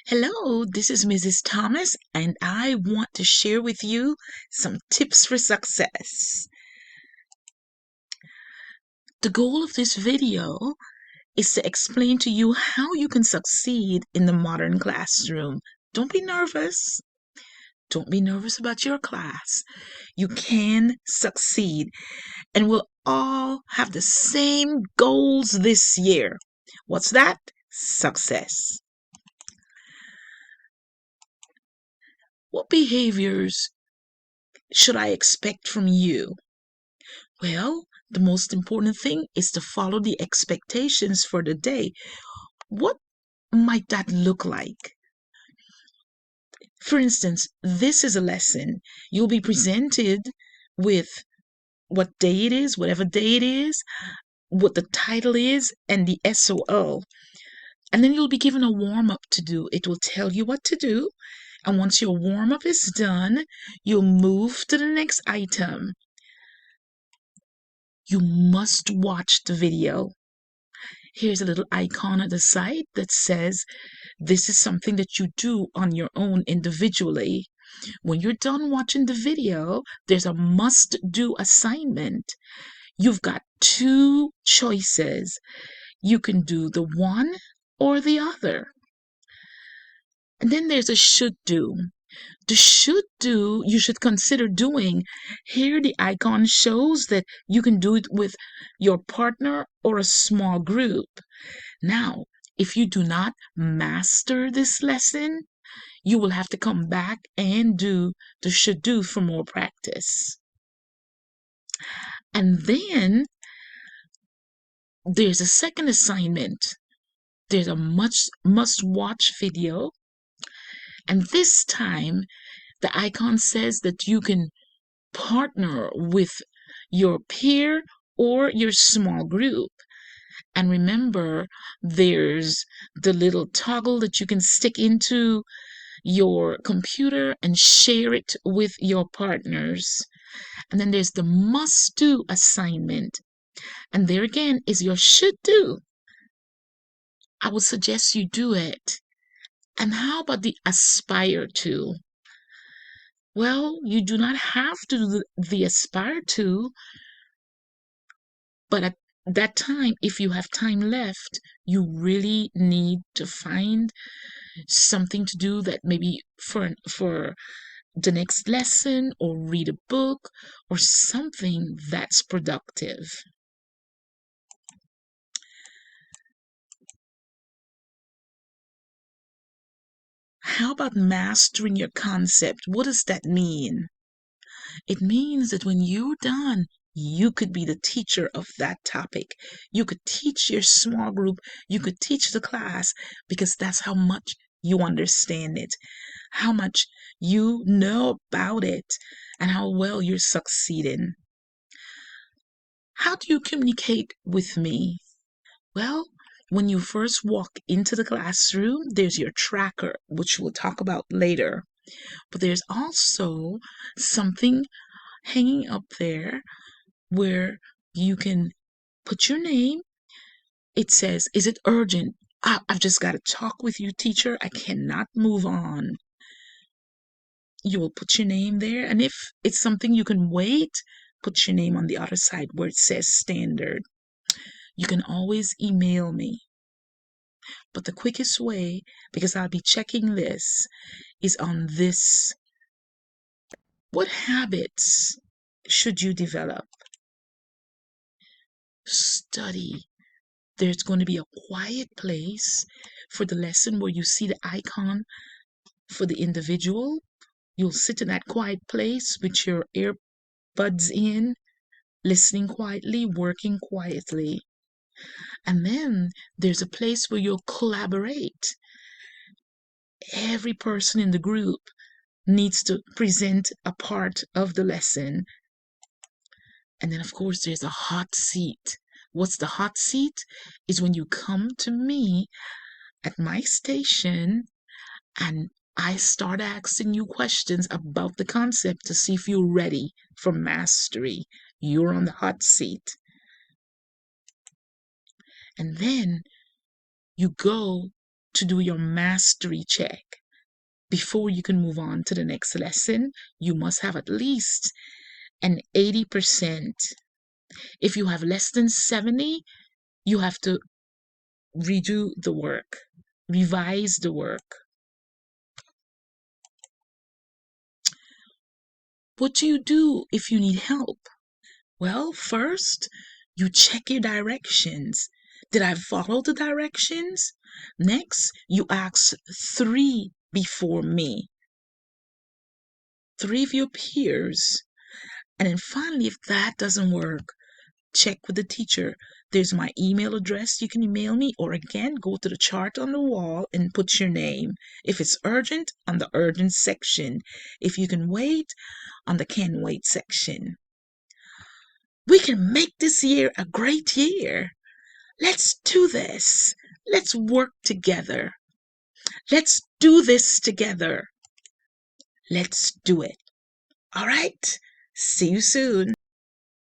Hello, this is Mrs. Thomas, and I want to share with you some tips for success. The goal of this video is to explain to you how you can succeed in the modern classroom. Don't be nervous. Don't be nervous about your class. You can succeed, and we'll all have the same goals this year. What's that? Success. What behaviors should I expect from you? Well, the most important thing is to follow the expectations for the day. What might that look like? For instance, this is a lesson. You'll be presented with what day it is, whatever day it is, what the title is, and the SOL. And then you'll be given a warm up to do. It will tell you what to do. And once your warm up is done, you'll move to the next item. You must watch the video. Here's a little icon at the side that says this is something that you do on your own individually. When you're done watching the video, there's a must do assignment. You've got two choices. You can do the one or the other. And then there's a should do. The should do, you should consider doing. Here, the icon shows that you can do it with your partner or a small group. Now, if you do not master this lesson, you will have to come back and do the should do for more practice. And then there's a second assignment. There's a must watch video. And this time, the icon says that you can partner with your peer or your small group. And remember, there's the little toggle that you can stick into your computer and share it with your partners. And then there's the must do assignment. And there again is your should do. I would suggest you do it. And how about the aspire to? Well, you do not have to do the aspire to, but at that time, if you have time left, you really need to find something to do that maybe for the next lesson or read a book or something that's productive. How about mastering your concept? What does that mean? It means that when you're done, you could be the teacher of that topic. You could teach your small group. You could teach the class because that's how much you understand it, how much you know about it, and how well you're succeeding. How do you communicate with me? Well, when you first walk into the classroom, there's your tracker, which we'll talk about later. But there's also something hanging up there where you can put your name. It says, is it urgent? I've just got to talk with you, teacher. I cannot move on. You will put your name there. And if it's something you can wait, put your name on the other side where it says standard. You can always email me. But the quickest way, because I'll be checking this, is on this. What habits should you develop? Study. There's going to be a quiet place for the lesson where you see the icon for the individual. You'll sit in that quiet place with your earbuds in, listening quietly, working quietly. And then there's a place where you'll collaborate. Every person in the group needs to present a part of the lesson. And then, of course, there's a hot seat. What's the hot seat? Is when you come to me at my station and I start asking you questions about the concept to see if you're ready for mastery. You're on the hot seat. And then you go to do your mastery check. Before you can move on to the next lesson, you must have at least an 80%. If you have less than 70, you have to redo the work, revise the work. What do you do if you need help? Well, first, you check your directions. Did I follow the directions? Next, you ask 3 before me, 3 of your peers. And then finally, if that doesn't work, check with the teacher. There's my email address. You can email me, or again, go to the chart on the wall and put your name. If it's urgent, on the urgent section. If you can wait, on the can wait section. We can make this year a great year. Let's do this. Let's work together. Let's do this together. Let's do it. All right. See you soon.